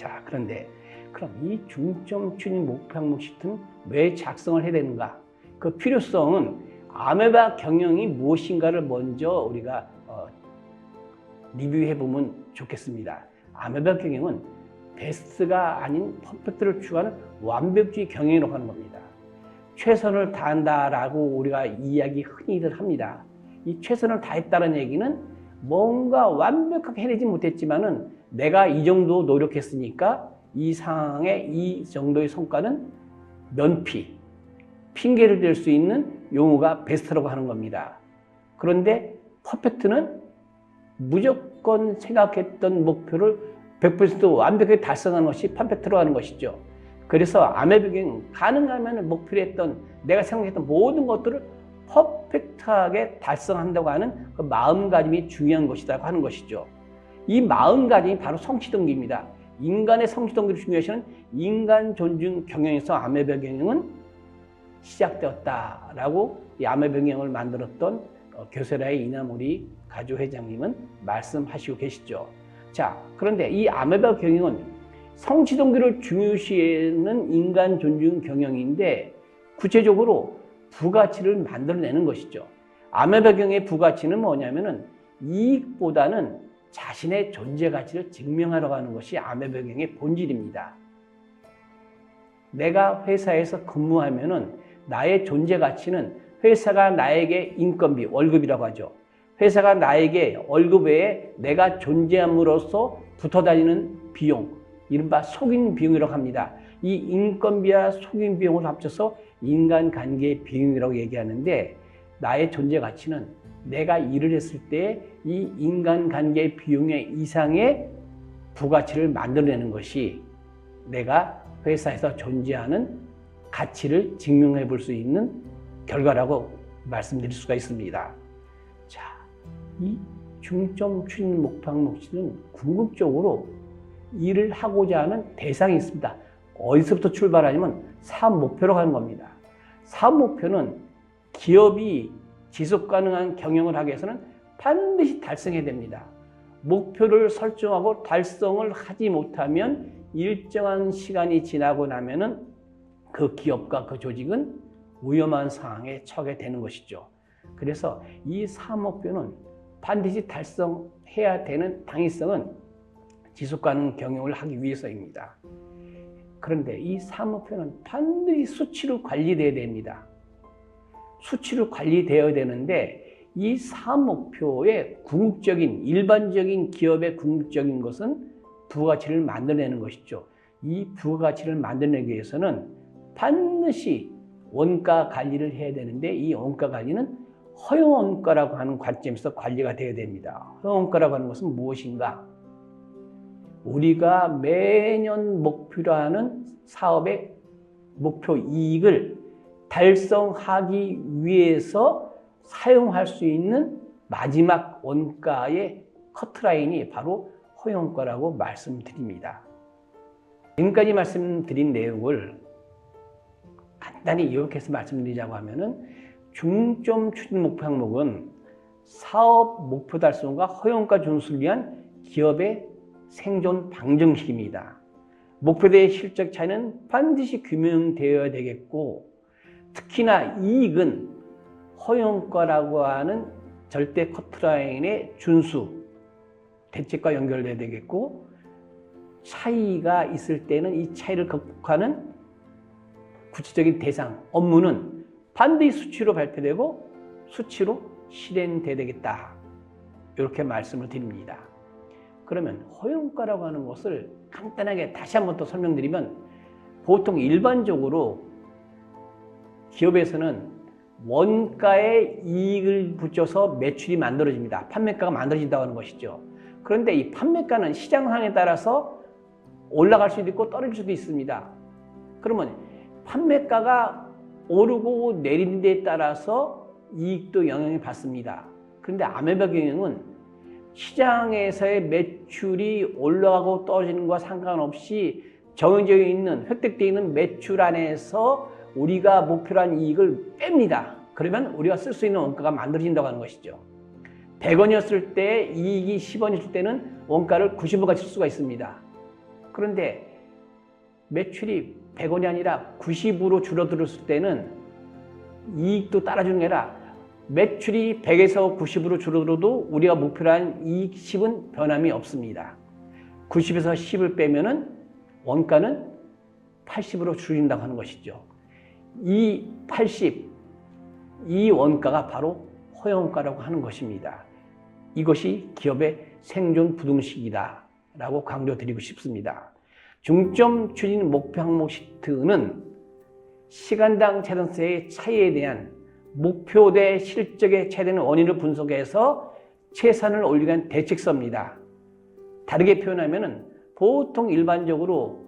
자, 그런데 그럼 이 중점 추진 목표 항목 시트는 왜 작성을 해야 되는가? 그 필요성은 아메바 경영이 무엇인가를 먼저 우리가 리뷰해 보면 좋겠습니다. 아메바 경영은 베스트가 아닌 퍼펙트를 추구하는 완벽주의 경영이라고 하는 겁니다. 최선을 다한다라고 우리가 이야기 흔히들 합니다. 이 최선을 다했다는 얘기는 뭔가 완벽하게 해내지 못했지만은 내가 이 정도 노력했으니까 이 상황에 이 정도의 성과는 면피, 핑계를 댈 수 있는 용어가 베스트라고 하는 겁니다. 그런데 퍼펙트는 무조건 생각했던 목표를 100% 완벽하게 달성하는 것이 퍼펙트로 하는 것이죠. 그래서 아메바 경영 가능하면 목표로 했던 내가 생각했던 모든 것들을 퍼펙트하게 달성한다고 하는 그 마음가짐이 중요한 것이라고 하는 것이죠. 이 마음가짐이 바로 성취동기입니다. 인간의 성취동기를 중요시하는 인간 존중 경영에서 아메바 경영은 시작되었다라고 이 아메바 경영을 만들었던 교세라의 이나모리 가조 회장님은 말씀하시고 계시죠. 자, 그런데 이 아메바 경영은 성취동기를 중요시하는 인간 존중 경영인데 구체적으로 부가치를 만들어내는 것이죠. 아메바 경영의 부가치는 뭐냐면은 이익보다는 자신의 존재 가치를 증명하려고 하는 것이 아메바 경영의 본질입니다. 내가 회사에서 근무하면은 나의 존재 가치는 회사가 나에게 인건비, 월급이라고 하죠. 회사가 나에게 월급 외에 내가 존재함으로써 붙어 다니는 비용, 이른바 속인 비용이라고 합니다. 이 인건비와 속인 비용을 합쳐서 인간관계 비용이라고 얘기하는데 나의 존재 가치는 내가 일을 했을 때 이 인간관계 비용의 이상의 부가치를 만들어내는 것이 내가 회사에서 존재하는 가치를 증명해 볼 수 있는 결과라고 말씀드릴 수가 있습니다. 자, 이 중점 추진 목표 항목시는 궁극적으로 일을 하고자 하는 대상이 있습니다. 어디서부터 출발하냐면 사업 목표로 가는 겁니다. 사업 목표는 기업이 지속 가능한 경영을 하기 위해서는 반드시 달성해야 됩니다. 목표를 설정하고 달성을 하지 못하면 일정한 시간이 지나고 나면은 그 기업과 그 조직은 위험한 상황에 처하게 되는 것이죠. 그래서 이 사업 목표는 반드시 달성해야 되는 당위성은 지속 가능한 경영을 하기 위해서입니다. 그런데 이 사업 목표는 반드시 수치로 관리되어야 됩니다. 수치로 관리되어야 되는데 이 사업 목표의 궁극적인 일반적인 기업의 궁극적인 것은 부가가치를 만들어내는 것이죠. 이 부가가치를 만들어내기 위해서는 반드시 원가 관리를 해야 되는데 이 원가 관리는 허용원가라고 하는 관점에서 관리가 되어야 됩니다. 허용원가라고 하는 것은 무엇인가? 우리가 매년 목표로 하는 사업의 목표 이익을 달성하기 위해서 사용할 수 있는 마지막 원가의 커트라인이 바로 허용원가라고 말씀드립니다. 지금까지 말씀드린 내용을 간단히 요약해서 말씀드리자고 하면은 중점 추진 목표 항목은 사업 목표 달성과 허용가 준수를 위한 기업의 생존 방정식입니다. 목표대의 실적 차이는 반드시 규명되어야 되겠고 특히나 이익은 허용가라고 하는 절대 커트라인의 준수, 대책과 연결돼야 되겠고 차이가 있을 때는 이 차이를 극복하는 구체적인 대상, 업무는 반드시 수치로 발표되고 수치로 실행돼야 되겠다. 이렇게 말씀을 드립니다. 그러면 허용가라고 하는 것을 간단하게 다시 한번 더 설명드리면 보통 일반적으로 기업에서는 원가에 이익을 붙여서 매출이 만들어집니다. 판매가가 만들어진다고 하는 것이죠. 그런데 이 판매가는 시장 상황에 따라서 올라갈 수도 있고 떨어질 수도 있습니다. 그러면 판매가가 오르고 내리는 데에 따라서 이익도 영향을 받습니다. 그런데 아메바 경영은 시장에서의 매출이 올라가고 떨어지는 것과 상관없이 정해져 있는 획득되어 있는 매출 안에서 우리가 목표로 한 이익을 뺍니다. 그러면 우리가 쓸 수 있는 원가가 만들어진다고 하는 것이죠. 100원이었을 때 이익이 10원이었을 때는 원가를 90원까지 쓸 수가 있습니다. 그런데 매출이 100원이 아니라 90으로 줄어들었을 때는 이익도 따라주는 게 아니라 매출이 100에서 90으로 줄어들어도 우리가 목표로 한 이익 10은 변함이 없습니다. 90에서 10을 빼면은 원가는 80으로 줄인다고 하는 것이죠. 이 80, 이 원가가 바로 허용가라고 하는 것입니다. 이것이 기업의 생존 부등식이다 라고 강조드리고 싶습니다. 중점 추진 목표 항목 시트는 시간당 재산세의 차이에 대한 목표 대 실적의 차이되는 원인을 분석해서 채산을 올리기 위한 대책서입니다. 다르게 표현하면 보통 일반적으로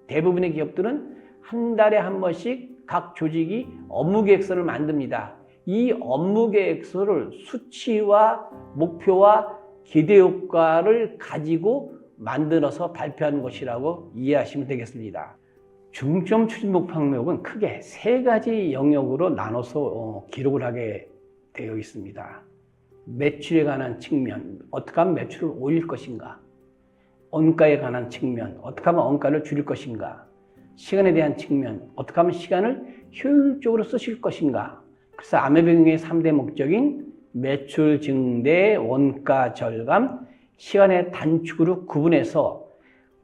대부분의 기업들은 한 달에 한 번씩 각 조직이 업무계획서를 만듭니다. 이 업무계획서를 수치와 목표와 기대효과를 가지고 만들어서 발표하는 것이라고 이해하시면 되겠습니다. 중점 추진 목표 항목은 크게 세 가지 영역으로 나눠서 기록을 하게 되어 있습니다. 매출에 관한 측면, 어떻게 하면 매출을 올릴 것인가? 원가에 관한 측면, 어떻게 하면 원가를 줄일 것인가? 시간에 대한 측면, 어떻게 하면 시간을 효율적으로 쓰실 것인가? 그래서 아메병의 3대 목적인 매출 증대, 원가 절감, 시간의 단축으로 구분해서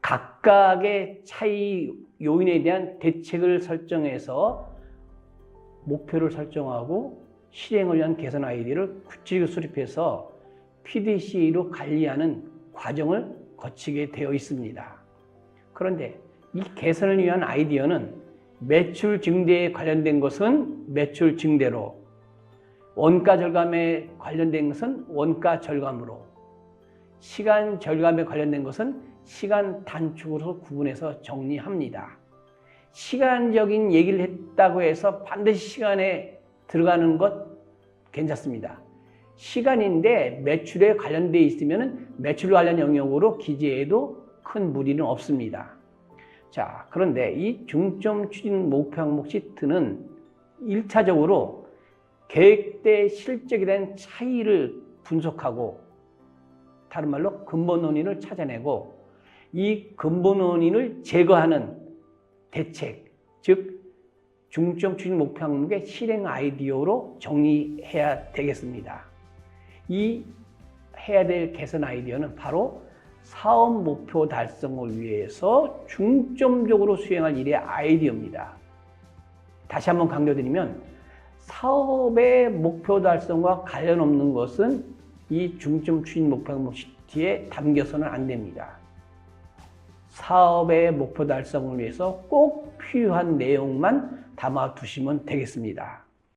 각각의 차이 요인에 대한 대책을 설정해서 목표를 설정하고 실행을 위한 개선 아이디어를 구체적으로 수립해서 PDCA로 관리하는 과정을 거치게 되어 있습니다. 그런데 이 개선을 위한 아이디어는 매출 증대에 관련된 것은 매출 증대로, 원가 절감에 관련된 것은 원가 절감으로, 시간 절감에 관련된 것은 시간 단축으로 구분해서 정리합니다. 시간적인 얘기를 했다고 해서 반드시 시간에 들어가는 것 괜찮습니다. 시간인데 매출에 관련되어 있으면 매출 관련 영역으로 기재해도 큰 무리는 없습니다. 자, 그런데 이 중점 추진 목표 항목 시트는 1차적으로 계획대 실적에 대한 차이를 분석하고, 다른 말로 근본 원인을 찾아내고, 이 근본 원인을 제거하는 대책, 즉 중점 추진 목표 항목의 실행 아이디어로 정리해야 되겠습니다. 이 해야 될 개선 아이디어는 바로 사업 목표 달성을 위해서 중점적으로 수행할 일의 아이디어입니다. 다시 한번 강조드리면 사업의 목표 달성과 관련 없는 것은 이 중점 추진 목표 항목 시트에 담겨서는 안 됩니다. 사업의 목표 달성을 위해서 꼭 필요한 내용만 담아두시면 되겠습니다.